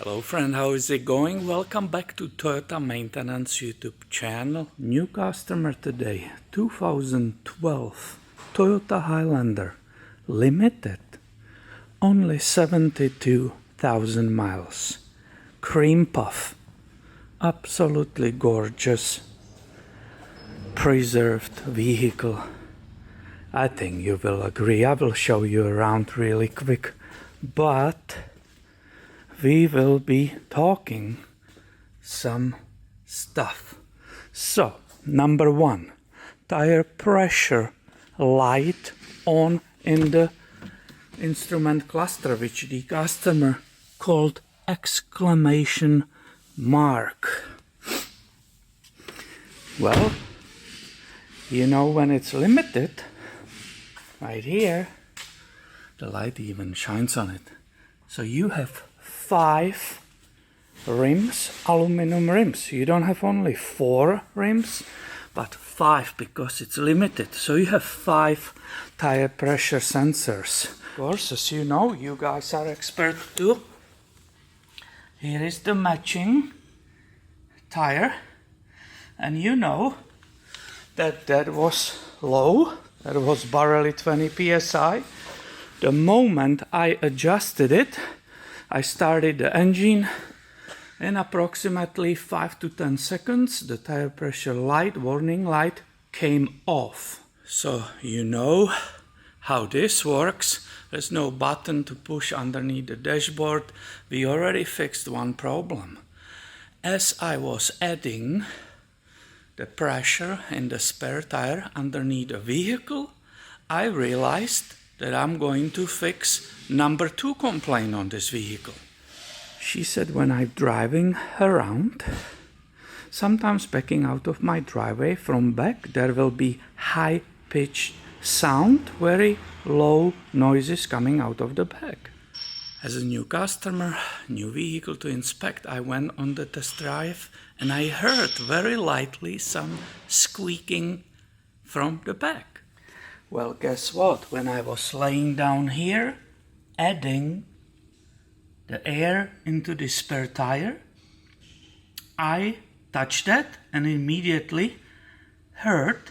Hello friend, how is it going? Welcome back to Toyota Maintenance YouTube channel. New customer today, 2012 Toyota Highlander, limited, only 72,000 miles. Cream puff, absolutely gorgeous, preserved vehicle. I think you will agree. I will show you around really quick, but we will be talking some stuff. So, number one, tire pressure light on in the instrument cluster, which the customer called exclamation mark. Well, you know when it's limited, right here, the light even shines on it. So you have 5 rims, aluminum rims. You don't have only 4 rims, but 5 because it's limited. So you have 5 tire pressure sensors. Of course, as you know, you guys are expert too. Here is the matching tire, and you know that was low. That was barely 20 psi. The moment I adjusted it, I started the engine. In approximately 5 to 10 seconds, the tire pressure light, warning light, came off. So you know how this works. There's no button to push underneath the dashboard. We already fixed one problem. As I was adding the pressure in the spare tire underneath the vehicle, I realized that I'm going to fix number 2 complaint on this vehicle. She said when I'm driving around, sometimes backing out of my driveway from back, there will be high-pitched sound, very low noises coming out of the back. As a new customer, new vehicle to inspect, I went on the test drive and I heard very lightly some squeaking from the back. Well, guess what? When I was laying down here, adding the air into the spare tire, I touched that and immediately heard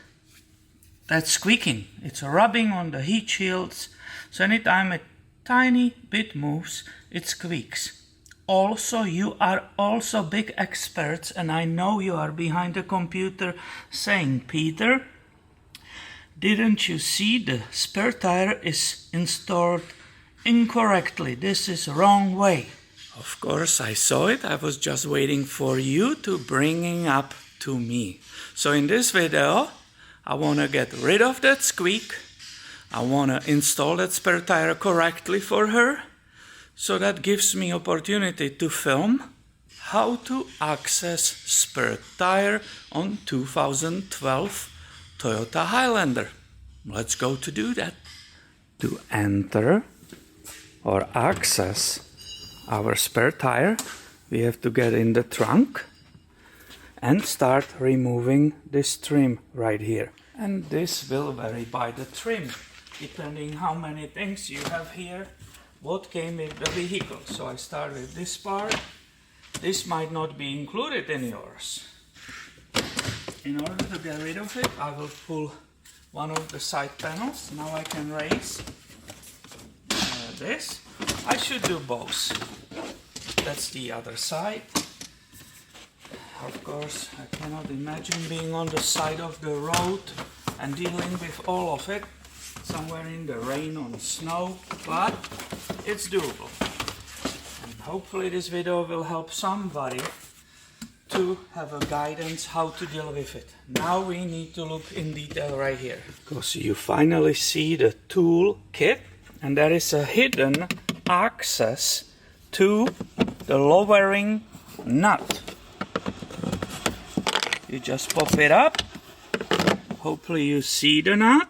that squeaking. It's rubbing on the heat shields, so anytime a tiny bit moves, it squeaks. Also, you are also big experts, and I know you are behind the computer saying, Peter, didn't you see the spare tire is installed incorrectly? This is wrong way. Of course I saw it. I was just waiting for you to bring up to me. So in this video, I want to get rid of that squeak. I want to install that spare tire correctly for her. So that gives me opportunity to film how to access spare tire on 2012 Toyota Highlander. Let's go to do that. To enter or access our spare tire, we have to get in the trunk and start removing this trim right here. And this will vary by the trim, depending how many things you have here, what came with the vehicle. So I start with this part. This might not be included in yours. In order to get rid of it, I will pull one of the side panels. Now I can raise this. I should do both. That's the other side. Of course, I cannot imagine being on the side of the road and dealing with all of it, somewhere in the rain or the snow, but it's doable. And hopefully this video will help somebody to have a guidance how to deal with it. Now we need to look in detail right here. Because you finally see the tool kit, and there is a hidden access to the lowering nut. You just pop it up. Hopefully you see the nut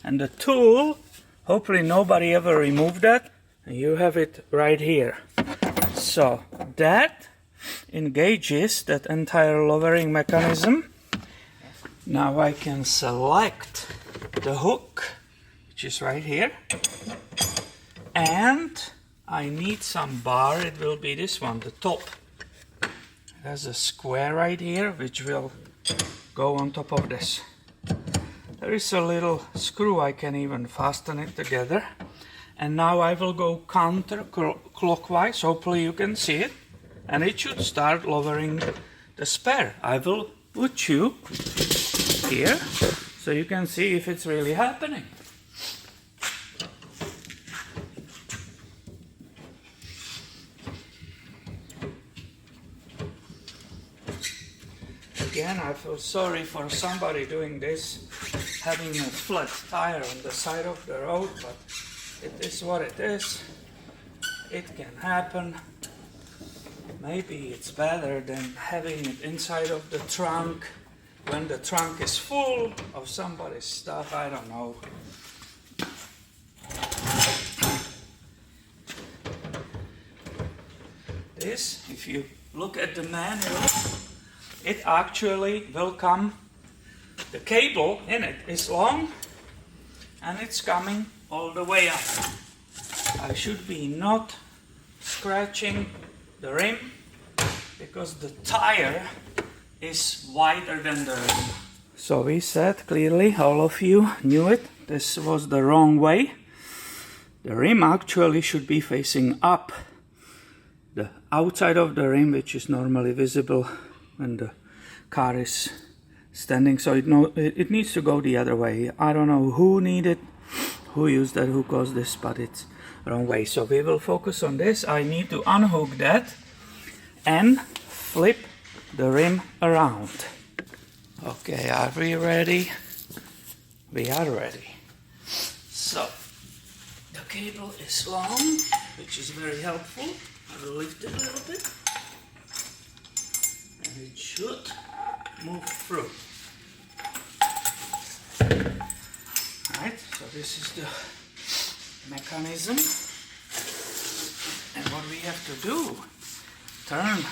and the tool. Hopefully nobody ever removed that. And you have it right here. So that engages that entire lowering mechanism. Now I can select the hook, which is right here, and I need some bar. It will be this one, the top. It has a square right here, which will go on top of this. There is a little screw, I can even fasten it together. And now I will go counterclockwise, hopefully you can see it. And it should start lowering the spare. I will put you here so you can see if it's really happening. Again, I feel sorry for somebody doing this, having a flat tire on the side of the road, but it is what it is. It can happen. Maybe it's better than having it inside of the trunk when the trunk is full of somebody's stuff. I don't know. This, if you look at the manual, it actually will come, the cable in it is long and it's coming all the way up. I should be not scratching the rim because the tire is wider than the rim. So we said clearly, all of you knew it, this was the wrong way. The rim actually should be facing up. The outside of the rim, which is normally visible when the car is standing, so it needs to go the other way. I don't know who needed, who used that, who caused this, but it's wrong way. So we will focus on this. I need to unhook that and flip the rim around. Okay, are we ready? We are ready. So the cable is long, which is very helpful. I will lift it a little bit and it should move through. Alright, so this is the mechanism, and what we have to do, turn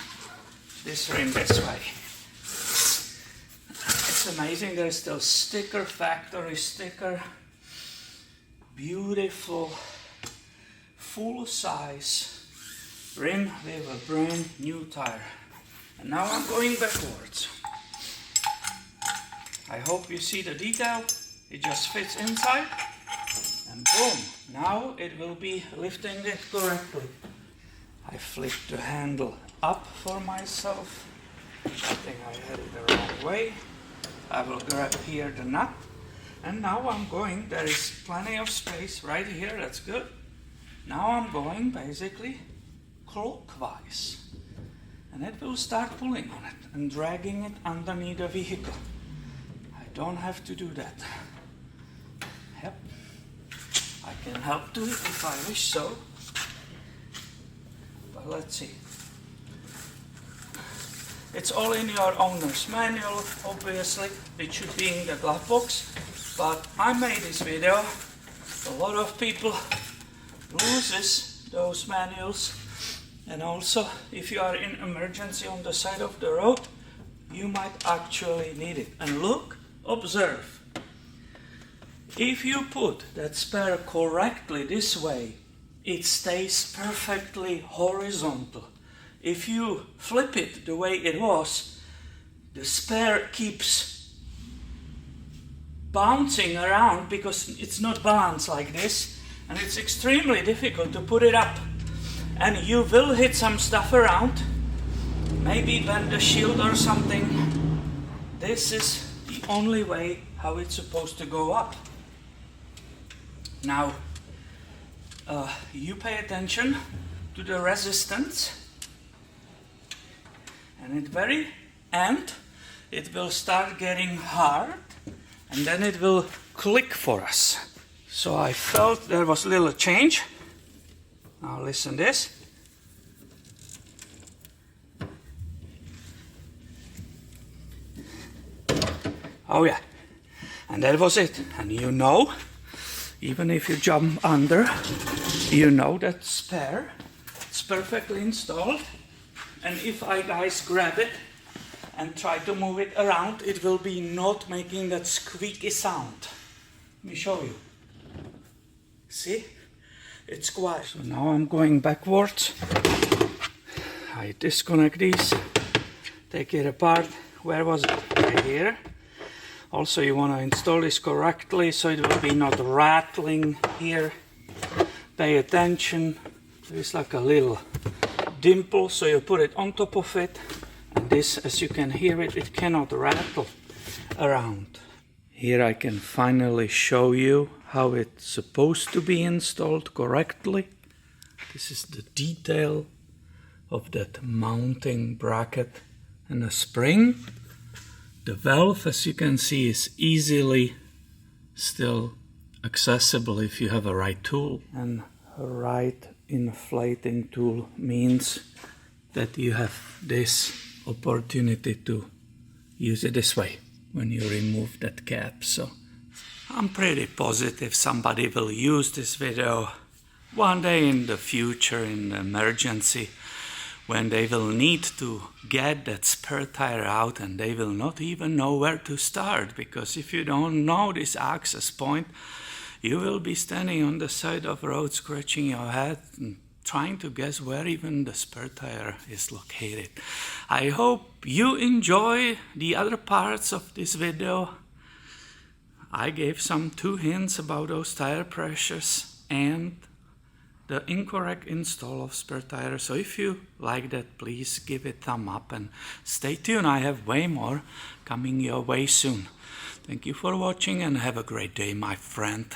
this rim this way. It's amazing, there's still sticker, factory sticker, beautiful full size rim with a brand new tire. And now I'm going backwards. I hope you see the detail. It just fits inside and boom, now it will be lifting it correctly. I flipped the handle up for myself. I think I had it the wrong way. I will grab here the nut and now I'm going, there is plenty of space right here, that's good. Now I'm going basically clockwise and it will start pulling on it and dragging it underneath the vehicle. I don't have to do that. Yep, I can help do it if I wish so, but let's see. It's all in your owner's manual, obviously. It should be in the glove box, but I made this video. A lot of people loses those manuals, and also if you are in emergency on the side of the road, you might actually need it. And look, observe. If you put that spare correctly this way, it stays perfectly horizontal. If you flip it the way it was, the spare keeps bouncing around because it's not balanced like this, and it's extremely difficult to put it up. And you will hit some stuff around, maybe bend the shield or something. This is the only way how it's supposed to go up. Now, you pay attention to the resistance, and at the very end it will start getting hard and then it will click for us. So I felt there was a little change. Now listen this. Oh yeah, and that was it. And you know, even if you jump under, you know that spare, it's perfectly installed. And if I guys grab it and try to move it around, it will be not making that squeaky sound. Let me show you. See? It's quiet. So now I'm going backwards. I disconnect these, take it apart. Where was it? Right here. Also, you want to install this correctly so it will be not rattling here. Pay attention. There's like a little dimple, so you put it on top of it. And this, as you can hear it, it cannot rattle around. Here I can finally show you how it's supposed to be installed correctly. This is the detail of that mounting bracket and a spring. The valve, as you can see, is easily still accessible if you have a right tool. And a right inflating tool means that you have this opportunity to use it this way when you remove that cap. So I'm pretty positive somebody will use this video one day in the future in the emergency when they will need to get that spare tire out and they will not even know where to start, because if you don't know this access point, you will be standing on the side of the road scratching your head and trying to guess where even the spare tire is located. I hope you enjoy the other parts of this video. I gave some 2 hints about those tire pressures and the incorrect install of spare tire. So if you like that, please give it a thumb up and stay tuned. I have way more coming your way soon. Thank you for watching and have a great day, my friend.